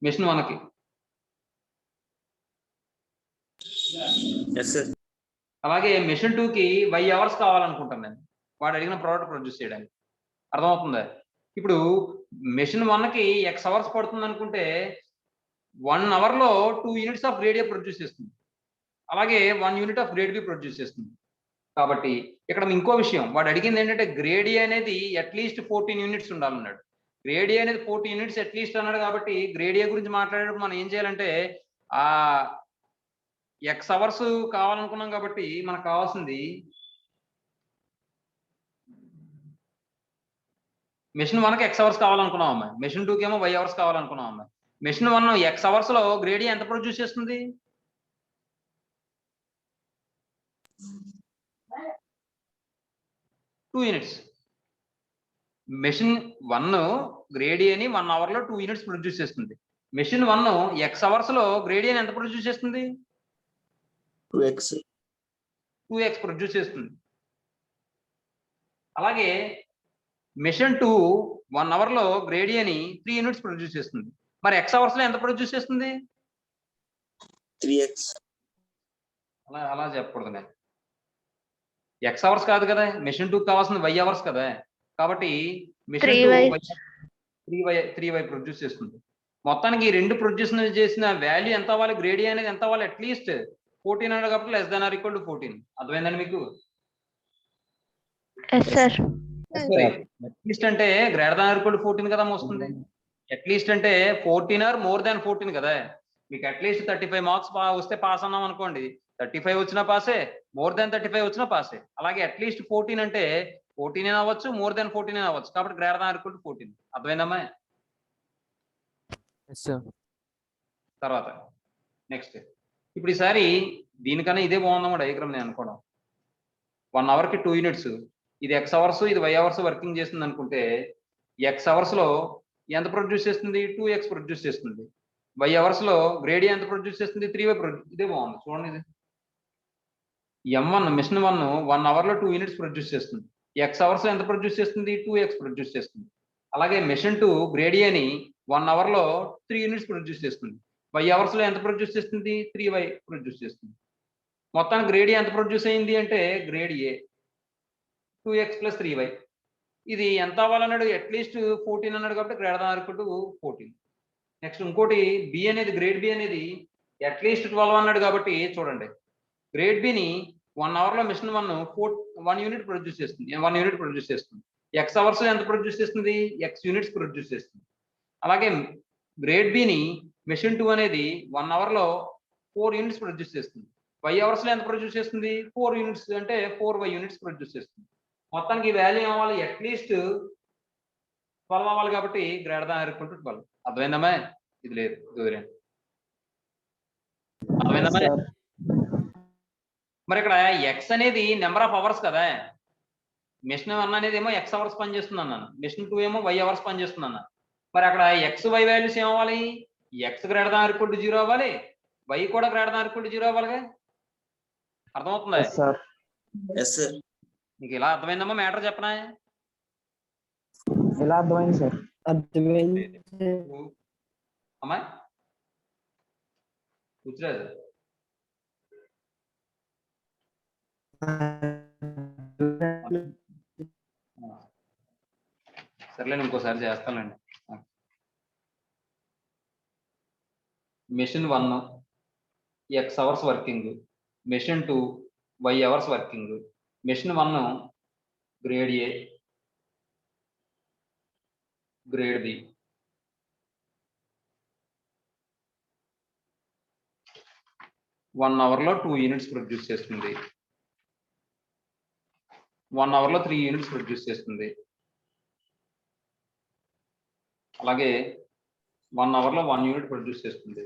మెషిన్ 1కి Yes, sir. అలాగే మెషిన్ 2కి వై అవర్స్ కావాలనుకుంటాను నేను వాడు అడిగిన ప్రోడక్ట్ ప్రొడ్యూస్ చేయడానికి. అర్థమవుతుందా? ఇప్పుడు మెషిన్ 1కి ఎక్స్ అవర్స్ పడుతుంది అనుకుంటే 1 అవర్లో 2 units of grade A produce చేస్తుంది, అలాగే 1 unit of grade B produce చేస్తుంది. కాబట్టి ఇక్కడ ఇంకో విషయం వాడు అడిగింది ఏంటంటే గ్రేడ్ ఏ అనేది అట్లీస్ట్ 14 యూనిట్స్ ఉండాలన్నాడు. గ్రేడ్ ఏ అనేది 14 యూనిట్స్ అట్లీస్ట్ అన్నాడు. కాబట్టి గ్రేడ్ ఏ గురించి మాట్లాడేటప్పుడు మనం ఏం చేయాలంటే ఆ ఎక్స్ అవర్స్ కావాలనుకున్నాం కాబట్టి మనకు కావాల్సింది మెషిన్ 1కి ఎక్స్ అవర్స్ కావాలనుకున్నాం అమ్మాయి, మెషిన్ 2కి ఏమో వై అవర్స్ కావాలనుకున్నాం అమ్మాయి. మెషిన్ 1 ఎక్స్ అవర్స్ లో గ్రేడ్ ఏ ఎంత ప్రొడ్యూస్ చేస్తుంది? 2 యూనిట్స్. మెషిన్ 1 గ్రేడ్ ఏని 1 అవర్ లో 2 యూనిట్స్ ప్రొడ్యూస్ చేస్తుంది. మెషిన్ 1 ఎక్స్ అవర్స్ లో గ్రేడ్ ఏని ఎంత ప్రొడ్యూస్ చేస్తుంది? 2x. 2x ప్రొడ్యూస్ చేస్తుంది. అలాగే మెషిన్ 2 1 అవర్ లో గ్రేడ్ ఏని 3 యూనిట్స్ ప్రొడ్యూస్ చేస్తుంది. మరి ఎక్స్ అవర్స్ లో ఎంత ప్రొడ్యూస్ చేస్తుంది? 3x. అలా అలా చెప్పకూడదు నేను. ఎక్స్ అవర్స్ కాదు కదా, మెషిన్ 2 కావాల్సింది వై అవర్స్ కదా. కాబట్టి మెషిన్ 2 3y ప్రొడ్యూస్ చేస్తుంది. మొత్తానికి ఈ రెండు ప్రొడ్యూస్ చేసిన వాల్యూ ఎంత అవ్వాలి? గ్రేడ్ ఏ అనేది ఎంత అవ్వాలి? అట్లీస్ట్ 14 అన్నాడు కాబట్టి less than or equal to 14. అర్థమైందండి మీకు? అట్లీస్ట్ అంటే greater than or equal to 14 కదా వస్తుంది. అట్లీస్ట్ అంటే 14 ఆర్ మోర్ దాన్ 14 కదా. మీకు అట్లీస్ట్ 35 మార్క్స్ వస్తే పాస్ అన్నాం అనుకోండి, 35 వచ్చినా పాసే, మోర్ దాన్ 35 వచ్చినా పాసే. అలాగే అట్లీస్ట్ 14 అంటే 14 అవ్వచ్చు, మోర్ దాన్ 14 అవ్వచ్చు. కాబట్టి greater than or equal to 14. అర్థమైందమ్మా? తర్వాత నెక్స్ట్ ఇప్పుడు ఈసారి దీనికన్నా ఇదే బాగుందమ్మా డయాగ్రామ్ నేను అనుకోవడం. 1 అవర్కి 2 యూనిట్స్, ఇది ఎక్స్ అవర్స్ ఇది వై అవర్స్ వర్కింగ్ చేస్తుంది అనుకుంటే ఎక్స్ అవర్స్ లో ఎంత ప్రొడ్యూస్ చేస్తుంది? 2x ప్రొడ్యూస్ చేస్తుంది. వై అవర్స్ లో గ్రేడ్ ఎంత ప్రొడ్యూస్ చేస్తుంది? 3y produce. ఇదే బాగుంది చూడండి. ఇది M1 మిషన్ 1 అవర్ లో 2 యూనిట్స్ ప్రొడ్యూస్ చేస్తుంది. ఎక్స్ అవర్స్ లో ఎంత ప్రొడ్యూస్ చేస్తుంది? 2x ప్రొడ్యూస్ చేస్తుంది. అలాగే మెషిన్ 2 గ్రేడ్ అని 1 అవర్ లో 3 యూనిట్స్ ప్రొడ్యూస్ చేస్తుంది. వై అవర్స్ లో ఎంత ప్రొడ్యూస్ చేస్తుంది? 3y ప్రొడ్యూస్ చేస్తుంది. మొత్తానికి గ్రేడ్ ఎంత ప్రొడ్యూస్ అయింది అంటే గ్రేడ్ ఏ 2x + 3y. ఇది ఎంత అవ్వాలన్నాడు? అట్లీస్ట్ 14 అన్నాడు కాబట్టి greater than or equal to 14. Next ఇంకోటి బి అనేది గ్రేడ్ బి అనేది అట్లీస్ట్ 12 అన్నాడు కాబట్టి చూడండి గ్రేడ్ బిని 1 అవర్ లో మిషన్ 1 యూనిట్ ప్రొడ్యూస్ చేస్తుంది. 1 యూనిట్ ప్రొడ్యూస్ చేస్తుంది. ఎక్స్ అవర్స్ ఎంత ప్రొడ్యూస్ చేస్తుంది? ఎక్స్ యూనిట్స్ ప్రొడ్యూస్ చేస్తుంది. అలాగే గ్రేడ్ బిని మెషిన్ 2 అనేది 1 అవర్ లో 4 యూనిట్స్ ప్రొడ్యూస్ చేస్తుంది. వై అవర్స్ లో ఎంత ప్రొడ్యూస్ చేస్తుంది? 4 యూనిట్స్ అంటే 4y యూనిట్స్ ప్రొడ్యూస్ చేస్తుంది. మొత్తానికి వాల్యూ అవ్వాలి అట్లీస్ట్ 12 అవ్వాలి కాబట్టి greater than or equal to 12. అర్థమైందమ్మా? ఇది లేదు దూరం. అర్థమైందమ్మా? మరి ఇక్కడ ఎక్స్ అనేది నెంబర్ ఆఫ్ అవర్స్ కదా. మెషిన్ 1 అనేది ఏమో ఎక్స్ అవర్స్ పనిచేస్తుంది అన్నాను, మెషిన్ 2 ఏమో వై అవర్స్ పనిచేస్తుంది అన్నాను. మరి అక్కడ ఎక్స్ వై వాల్యూస్ ఏమవ్వాలి? X greater than or equal to 0 అవ్వాలి, వై కూడా greater than or equal to 0 అవ్వాలిగా. అర్థమవుతుందా? Yes, sir. నీకు ఇలా అర్థమైందమ్మా మ్యాటర్ చెప్పనా? ఎలా అర్థమైంది సార్? అర్థమైంది అమ్మా కూర్చోలేదు. సర్లేండి ఇంకోసారి చేస్తానండి. Machine 1 x hours working, machine 2 y hours working. Machine 1 grade A grade B. One hour లో 2 యూనిట్స్ ప్రొడ్యూస్ చేస్తుంది. 1 అవర్ లో 3 యూనిట్స్ ప్రొడ్యూస్ చేస్తుంది. అలాగే 1 అవర్ లో 1 యూనిట్ ప్రొడ్యూస్ చేస్తుంది.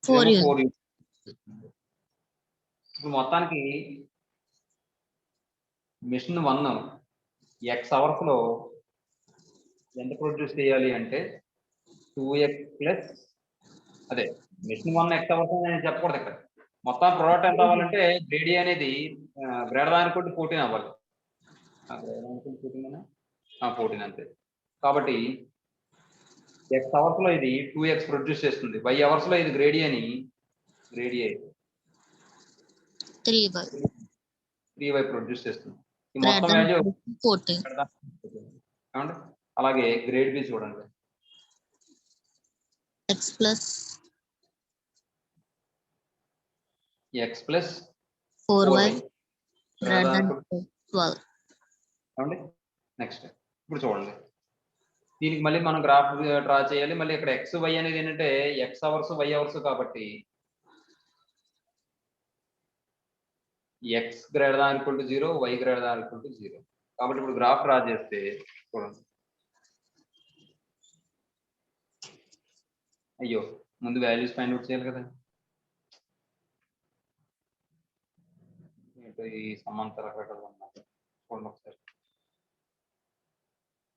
4 యూనిట్స్. ఇప్పుడు మొత్తానికి మిషన్ 1 ఎక్స్ అవర్స్ లో ఎంత ప్రొడ్యూస్ చేయాలి అంటే 2x ప్లస్ అదే మిషన్ 1 ఎక్స్ అవర్స్ నేను చెప్పకూడదు ఇక్కడ. మొత్తం ప్రోడక్ట్ ఎంత అవ్వాలంటే గ్రేడీ అనేది గ్రేటర్ దాన్ ఈక్వల్ టు 14 అవ్వాలి. 14 అంతే. కాబట్టి ఎక్స్ అవర్స్ లో ఇది 2x ప్రొడ్యూస్ చేస్తుంది, y అవర్స్ లో ఇది గ్రేడీ 3y ప్రొడ్యూస్ చేస్తుంది. ఈ మొత్తం వాల్యూ 14. ఏమండి? అలాగే గ్రేడ్ బి చూడండి, X plus x plus 4y greater than 12. ఏమండి? నెక్స్ట్ ఇప్పుడు చూడండి, దీనికి మళ్ళీ మనం గ్రాఫ్ డ్రా చేయాలి. మళ్ళీ ఇక్కడ ఎక్స్ వై అనేది ఏంటంటే ఎక్స్ అవర్స్ వై అవర్స్ కాబట్టి x greater than equal to 0, y greater than equal to 0. కాబట్టి ఇప్పుడు గ్రాఫ్ డ్రా చేస్తే చూడండి, అయ్యో ముందు వాల్యూస్ ఫైండ్ అవుట్ చేయాలి కదా. ఈ సమాంతర రకరకాలు ఉన్నాయి చూడండి ఒకసారి.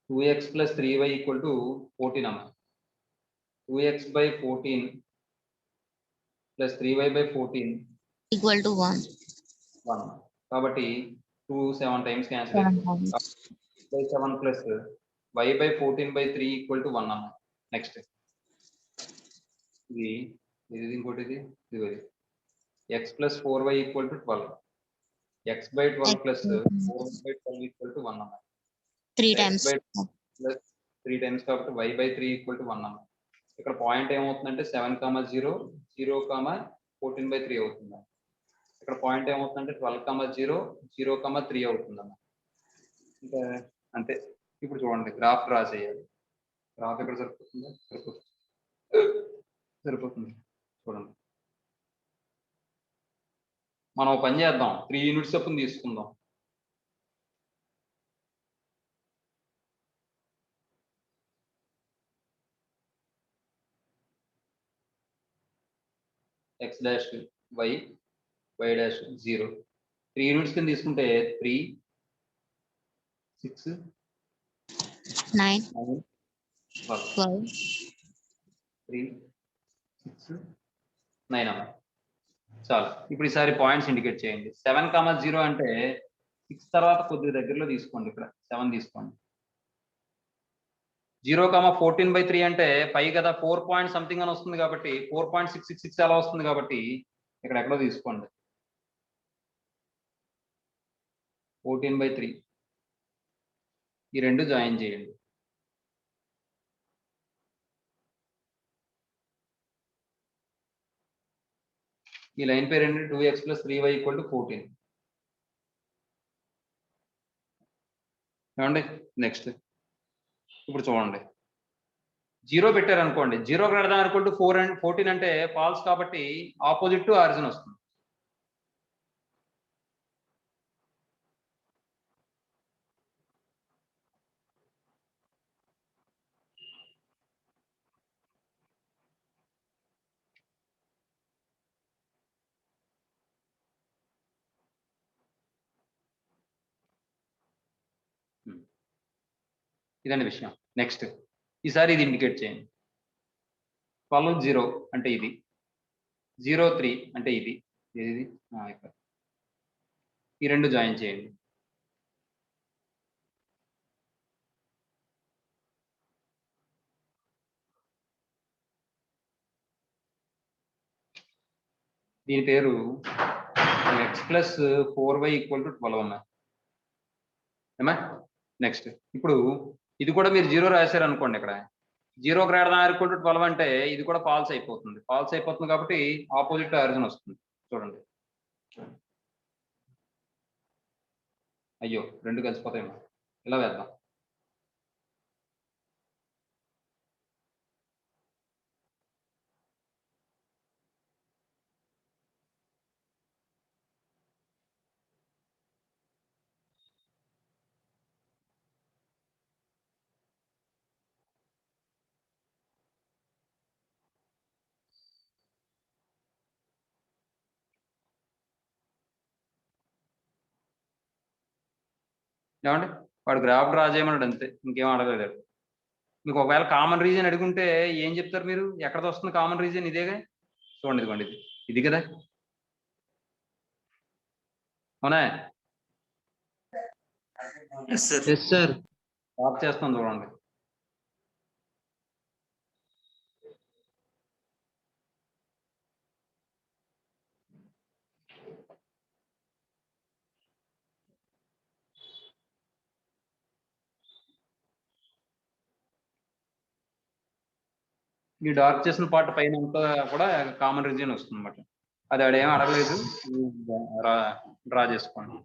2x plus 3y equal to 14 అమ్మా. 2x by 14 plus 3y by 14 Equal to 1. 1. కాబట్టి 2 7 times cancel అవుతుంది. by 7 plus y by 14 by 3 equal to 1 అమ్మా. నెక్స్ట్ ఇది ఇంకోటి ఇది x plus 4y equal to 12. x by 12 plus 4y by 12 equal to 1 అమ్మా. 3 times. Plus 3 times కాబట్టి y by 3 equal to 1 అమ్మా. ఇక్కడ పాయింట్ ఏమవుతుందంటే 7, 0, 0, 14 by 3 అవుతుంది. ఇక్కడ పాయింట్ ఏమవుతుందంటే 12, 0, 0, 3 అవుతుందమ్మా. ఇంకా అంతే. ఇప్పుడు చూడండి గ్రాఫ్ డ్రా చేయాలి. గ్రాఫ్ ఎక్కడ సరిపోతుందా? సరిపోతుంది చూడండి. మనం ఒక పని చేద్దాం, 3 యూనిట్స్ చొప్పున తీసుకుందాం. x dash y, y dash 0. 3 units కింద తీసుకుంటే 3, 6, 9, 12. 12. 3, 6, 9 అమ్మా. చాలు. ఇప్పుడు ఈసారి పాయింట్స్ ఇండికేట్ చేయండి. 7, 0 అంటే 6 తర్వాత కొద్దిగా దగ్గరలో తీసుకోండి, ఇక్కడ 7 తీసుకోండి. 0, 14 by 3 అంటే 5 కదా, 4 పాయింట్ సంథింగ్ అని వస్తుంది కాబట్టి 4.666 అలా వస్తుంది కాబట్టి ఇక్కడ ఎక్కడో తీసుకోండి. 14 by 3 ఈ రెండు జాయిన్ చేయండి. ఈ లైన్ పేరు ఏంటంటే 2x plus 3y equal to 14. ఏమండి? నెక్స్ట్ ఇప్పుడు చూడండి, 0 పెట్టారు అనుకోండి, 0 greater than equal to 4 and 14 అంటే ఫాల్స్ కాబట్టి ఆపోజిట్ టు ఆరిజిన్ వస్తుంది. ఇదండి విషయం. నెక్స్ట్ ఈసారి ఇది ఇండికేట్ చేయండి. 12, 0 అంటే ఇది, 0, 3 అంటే ఇది, ఇది ఇక్కడ ఈ రెండు జాయిన్ చేయండి. దీని పేరు x plus 4y equal to 12 అమ్మా. ఏమా? నెక్స్ట్ ఇప్పుడు ఇది కూడా మీరు 0 రాశారు అనుకోండి, ఇక్కడ 0 గ్రేటర్ దాన్ ఈక్వల్ టు 12 అంటే ఇది కూడా ఫాల్స్ అయిపోతుంది. ఫాల్స్ అయిపోతుంది కాబట్టి ఆపోజిట్ ఆరిజిన్ వస్తుంది. చూడండి, అయ్యో రెండు కలిసిపోతాయేమో, ఇలా వేద్దాం. ఏమండి వాడు గ్రాఫ్ డ్రా చేయమన్నాడు అంతే, ఇంకేం అడగలేదు. మీకు ఒకవేళ కామన్ రీజన్ అడుగుంటే ఏం చెప్తారు మీరు? ఎక్కడ వస్తుంది కామన్ రీజన్? ఇదేగా, చూడండి ఇదిగోండి, ఇది కదా, అవునా? Yes sir. Yes sir. Drop చేస్తాను చూడండి. ఈ డార్క్ చేసిన పార్ట్ పైన అంతా కూడా కామన్ రీజియన్ వస్తుంది అన్నమాట. అది ఆడేం అడగలేదు, డ్రా చేసుకోండి.